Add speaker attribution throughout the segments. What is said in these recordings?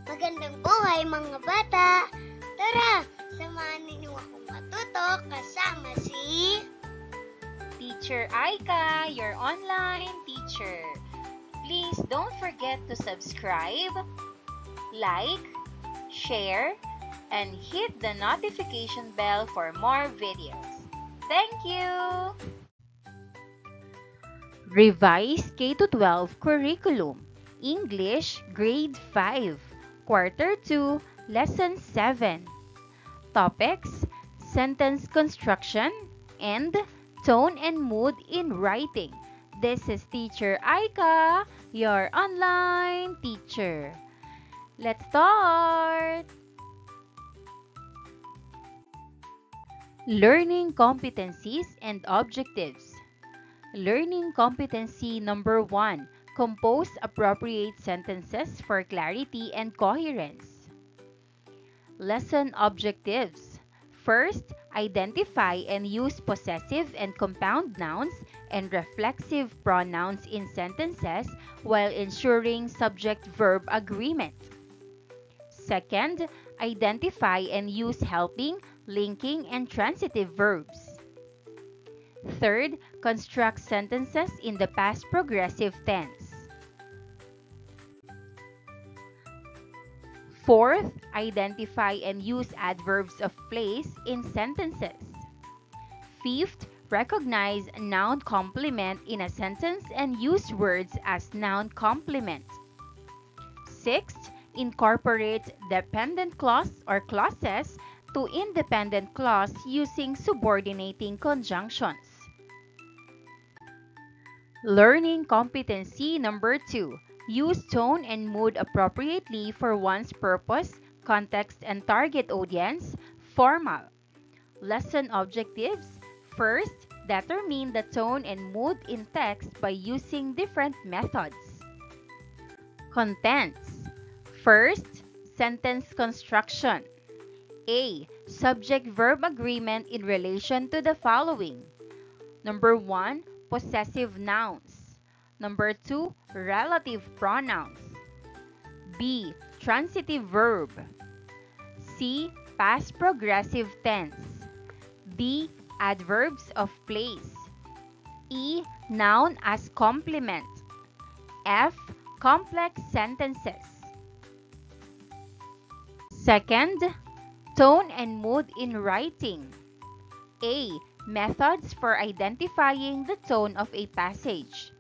Speaker 1: Magandang buhay mga bata! Tara, samahan ninyo akong matuto kasama si
Speaker 2: Teacher Aika, your online teacher. Please don't forget to subscribe, like, share, and hit the notification bell for more videos. Thank you! Revised K-12 Curriculum, English Grade 5, Quarter 2, Lesson 7. Topics: Sentence Construction and Tone and Mood in Writing. This is Teacher Aika, your online teacher. Let's start! Learning Competencies and Objectives. Learning Competency Number 1. Compose appropriate sentences for clarity and coherence. Lesson Objectives. First, identify and use possessive and compound nouns and reflexive pronouns in sentences while ensuring subject-verb agreement. Second, identify and use helping, linking, and transitive verbs. Third, construct sentences in the past progressive tense. Fourth, identify and use adverbs of place in sentences. Fifth, recognize noun complement in a sentence and use words as noun complement. Sixth, incorporate dependent clause or clauses to independent clause using subordinating conjunctions. Learning Competency Number 2. Use tone and mood appropriately for one's purpose, context, and target audience. Formal. Lesson Objectives. First, determine the tone and mood in text by using different methods. Contents. First, sentence construction. A. Subject-verb agreement in relation to the following. Number 1. Possessive nouns. Number 2. Relative pronouns. B. Transitive verb. C. Past progressive tense. D. Adverbs of place. E. Noun as complement. F. Complex sentences. Second, tone and mood in writing. A. Methods for identifying the tone of a passage.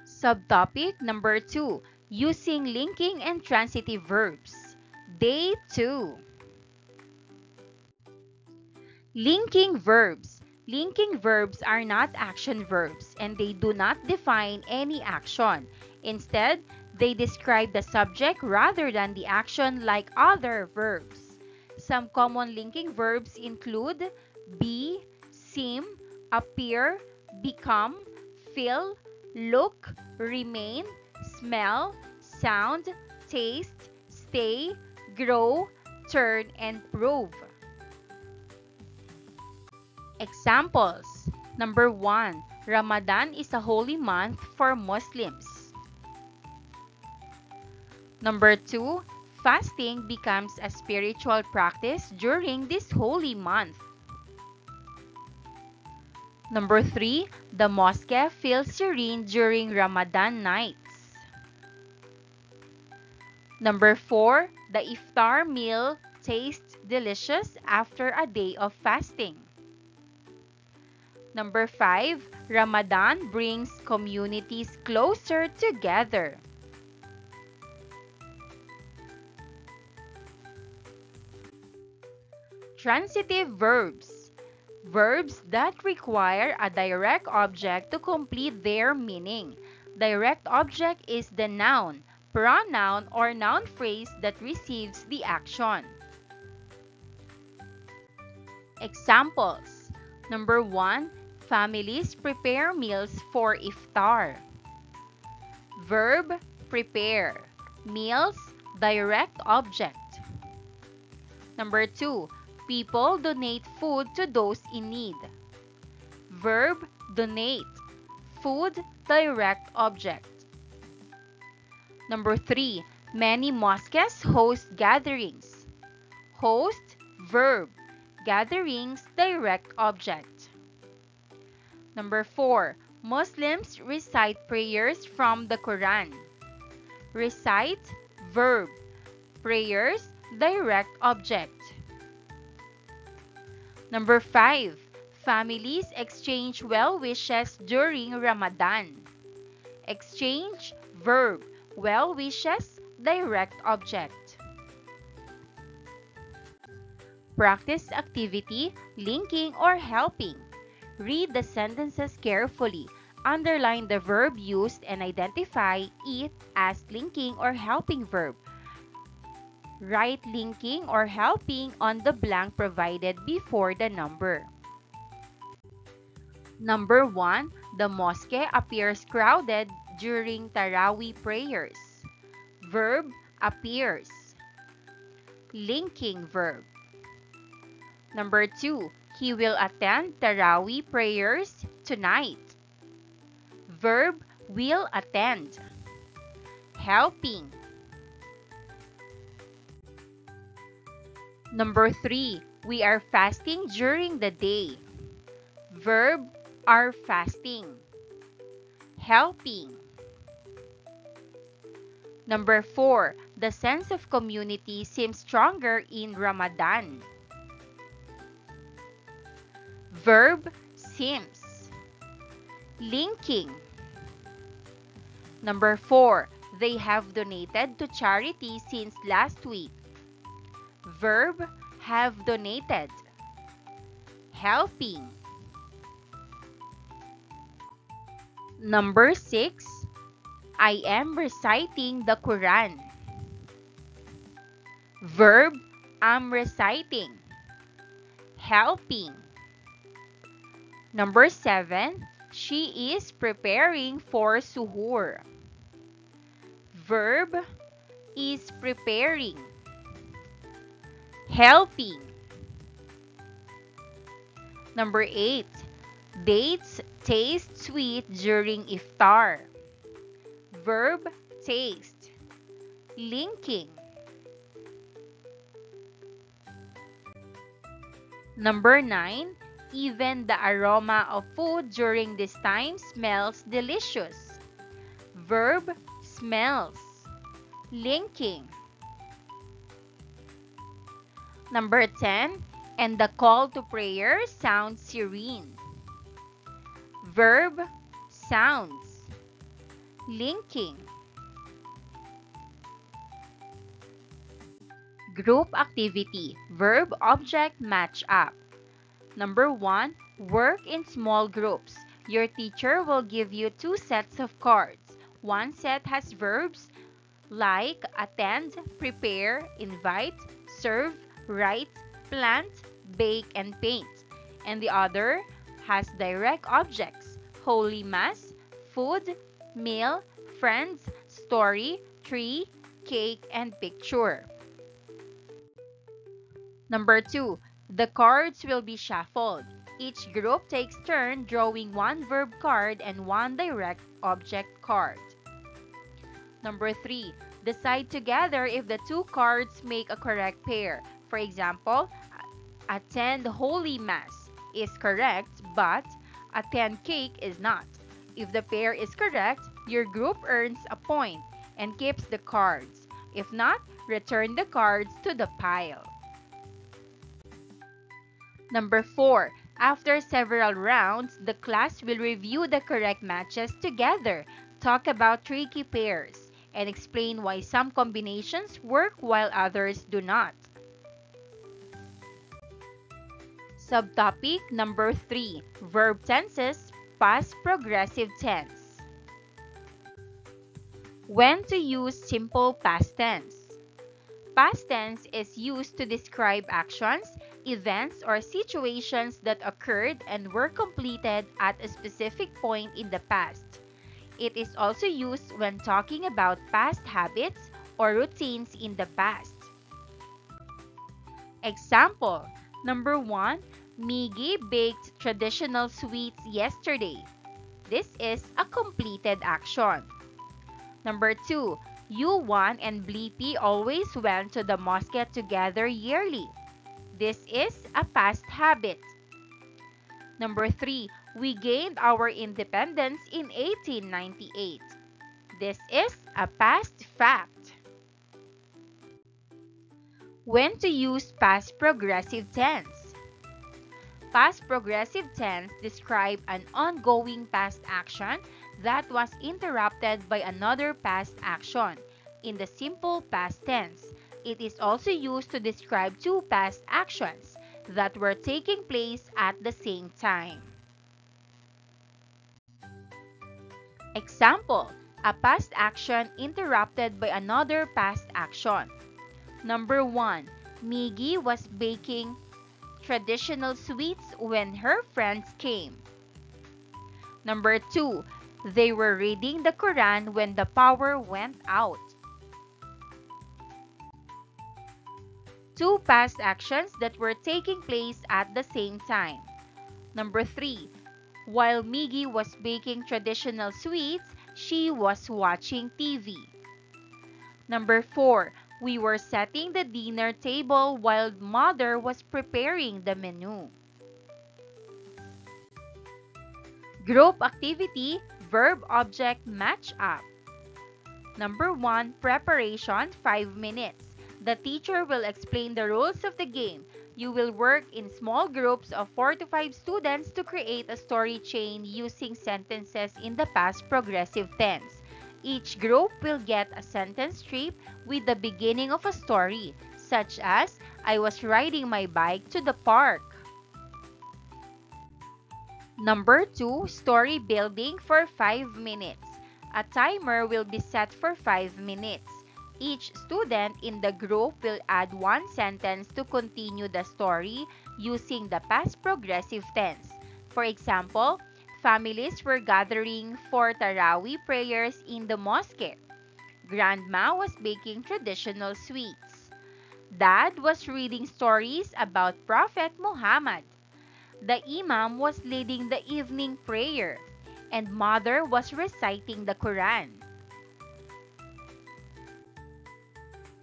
Speaker 2: Subtopic number 2. Using linking and transitive verbs. Day 2. Linking verbs. Linking verbs are not action verbs and they do not define any action. Instead, they describe the subject rather than the action like other verbs. Some common linking verbs include be, seem, appear, become, feel, look, remain, smell, sound, taste, stay, grow, turn, and prove. Examples. Number 1. Ramadan is a holy month for Muslims. Number 2. Fasting becomes a spiritual practice during this holy month. Number 3. The mosque feels serene during Ramadan nights. Number 4. The iftar meal tastes delicious after a day of fasting. Number 5. Ramadan brings communities closer together. Transitive verbs. Verbs that require a direct object to complete their meaning. Direct object is the noun, pronoun, or noun phrase that receives the action. Examples. Number 1. Families prepare meals for iftar. Verb, prepare. Meals, direct object. Number 2. People donate food to those in need. Verb, donate. Food, direct object. Number 3. Many mosques host gatherings. Host, verb. Gatherings, direct object. Number 4. Muslims recite prayers from the Quran. Recite, verb. Prayers, direct object. Number 5. Families exchange well wishes during Ramadan. Exchange, verb. Well wishes, direct object. Practice activity, linking or helping. Read the sentences carefully. Underline the verb used and identify it as linking or helping verb. Write linking or helping on the blank provided before the number. Number 1. The mosque appears crowded during Taraweeh prayers. Verb, appears. Linking verb. Number 2. He will attend Taraweeh prayers tonight. Verb, will attend. Helping. Number 3. We are fasting during the day. Verb, are fasting. Helping. Number 4. The sense of community seems stronger in Ramadan. Verb, seems. Linking. Number 4. They have donated to charity since last week. Verb, have donated. Helping. Number 6. I am reciting the Quran. Verb, am reciting. Helping. Number 7. She is preparing for suhoor. Verb, is preparing. Helping. Number 8. Dates taste sweet during iftar. Verb, taste. Linking. Number 9. Even the aroma of food during this time smells delicious. Verb, smells. Linking. Number 10. And the call to prayer sounds serene. Verb, sounds. Linking. Group activity. Verb, object, match up. Number 1. Work in small groups. Your teacher will give you 2 sets of cards. One set has verbs like attend, prepare, invite, serve, write, plant, bake, and paint. And the other has direct objects: Holy Mass, food, meal, friends, story, tree, cake, and picture. Number 2. The cards will be shuffled. Each group takes turn drawing 1 verb card and 1 direct object card. Number 3. Decide together if the 2 cards make a correct pair. For example, attend Holy Mass is correct, but attend cake is not. If the pair is correct, your group earns a point and keeps the cards. If not, return the cards to the pile. Number 4. After several rounds, the class will review the correct matches together, talk about tricky pairs, and explain why some combinations work while others do not. Subtopic number 3. Verb tenses, past progressive tense. When to use simple past tense. Past tense is used to describe actions, events, or situations that occurred and were completed at a specific point in the past. It is also used when talking about past habits or routines in the past. Example, number 1, Miggy baked traditional sweets yesterday. This is a completed action. Number 2, Yuan and Blippi always went to the mosque together yearly. This is a past habit. Number 3, we gained our independence in 1898. This is a past fact. When to use past progressive tense? Past progressive tense describe an ongoing past action that was interrupted by another past action. In the simple past tense, it is also used to describe two past actions that were taking place at the same time. Example, a past action interrupted by another past action. Number 1, Miggy was baking traditional sweets when her friends came. Number 2, they were reading the Quran when the power went out. Two past actions that were taking place at the same time. Number 3, while Miggy was baking traditional sweets, she was watching TV. Number 4, we were setting the dinner table while Mother was preparing the menu. Group activity, verb-object match up. Number 1, preparation, 5 minutes. The teacher will explain the rules of the game. You will work in small groups of 4 to 5 students to create a story chain using sentences in the past progressive tense. Each group will get a sentence strip with the beginning of a story, such as, I was riding my bike to the park. Number 2, story building for 5 minutes. A timer will be set for 5 minutes. Each student in the group will add one sentence to continue the story using the past progressive tense. For example, families were gathering for Taraweeh prayers in the mosque. Grandma was baking traditional sweets. Dad was reading stories about Prophet Muhammad. The Imam was leading the evening prayer, and Mother was reciting the Quran.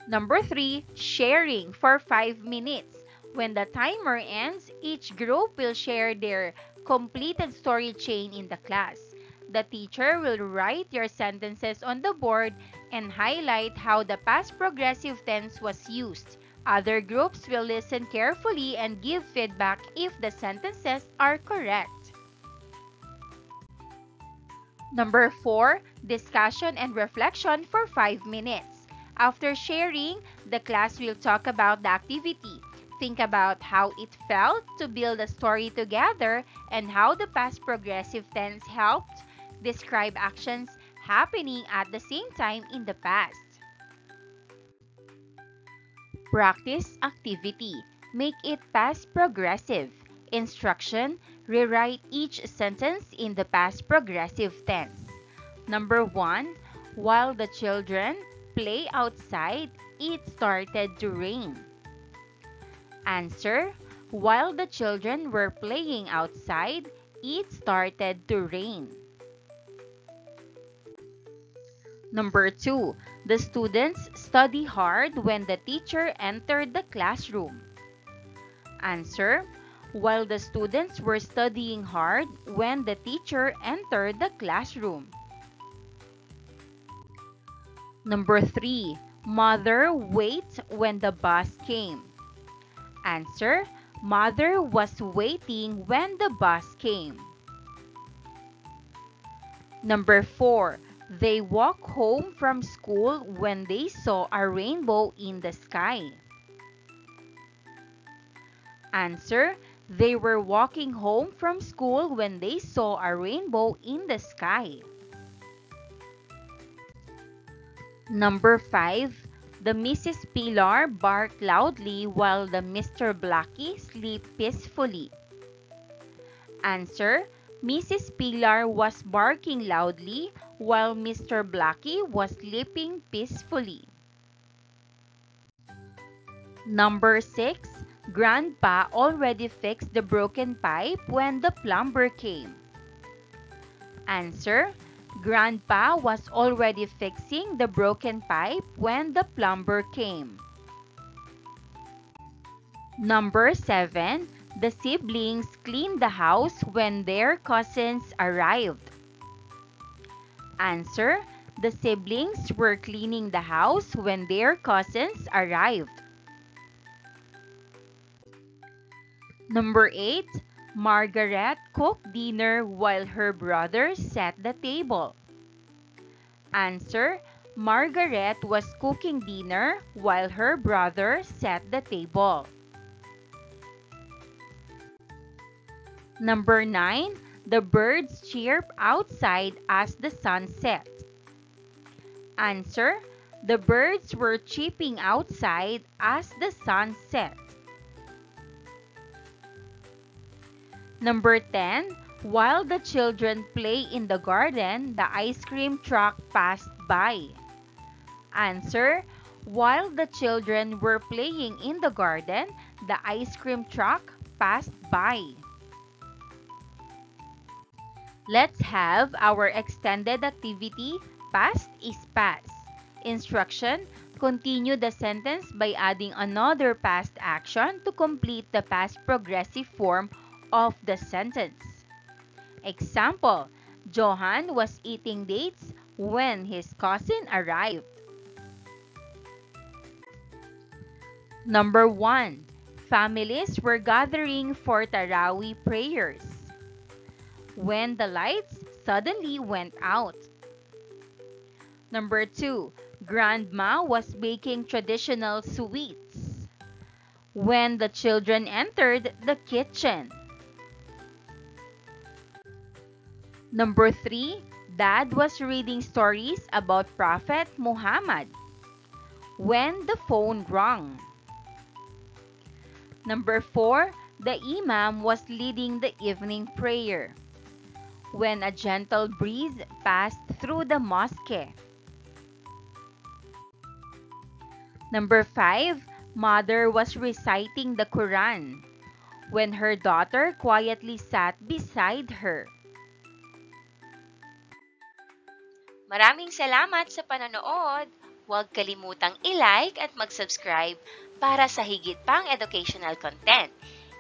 Speaker 2: Number 3, sharing for 5 minutes. When the timer ends, each group will share their completed story chain in the class. The teacher will write your sentences on the board and highlight how the past progressive tense was used. Other groups will listen carefully and give feedback if the sentences are correct. Number 4, discussion and reflection for 5 minutes. After sharing, the class will talk about the activity. Think about how it felt to build a story together and how the past progressive tense helped describe actions happening at the same time in the past. Practice activity. Make it past progressive. Instruction. Rewrite each sentence in the past progressive tense. Number 1, while the children play outside, it started to rain. Answer. While the children were playing outside, it started to rain. Number 2, the students study hard when the teacher entered the classroom. Answer. While the students were studying hard when the teacher entered the classroom. Number 3, Mother wait when the bus came. Answer. Mother was waiting when the bus came. Number 4, they walked home from school when they saw a rainbow in the sky. Answer. They were walking home from school when they saw a rainbow in the sky. Number 5, the Mrs. Pilar barked loudly while the Mr. Blackie slept peacefully. Answer. Mrs. Pilar was barking loudly while Mr. Blackie was sleeping peacefully. Number 6, Grandpa already fixed the broken pipe when the plumber came. Answer. Grandpa was already fixing the broken pipe when the plumber came. Number 7. The siblings cleaned the house when their cousins arrived. Answer. The siblings were cleaning the house when their cousins arrived. Number 8. Margaret cooked dinner while her brothers set the table. Answer. Margaret was cooking dinner while her brother set the table. Number 9. The birds chirp outside as the sun sets. Answer. The birds were chirping outside as the sun set. Number 10. While the children play in the garden, the ice cream truck passed by. Answer. While the children were playing in the garden, the ice cream truck passed by. Let's have our extended activity, past is past. Instruction: continue the sentence by adding another past action to complete the past progressive form of the sentence. Example: Johan was eating dates when his cousin arrived. Number 1. Families were gathering for Taraweeh prayers when the lights suddenly went out. Number 2. Grandma was baking traditional sweets when the children entered the kitchen. Number 3. Dad was reading stories about Prophet Muhammad when the phone rang. Number 4. The Imam was leading the evening prayer when a gentle breeze passed through the mosque. Number 5. Mother was reciting the Quran when her daughter quietly sat beside her.
Speaker 3: Maraming salamat sa panonood! Huwag kalimutang i-like at mag-subscribe para sa higit pang educational content.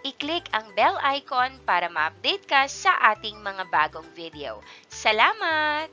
Speaker 3: I-click ang bell icon para ma-update ka sa ating mga bagong video. Salamat!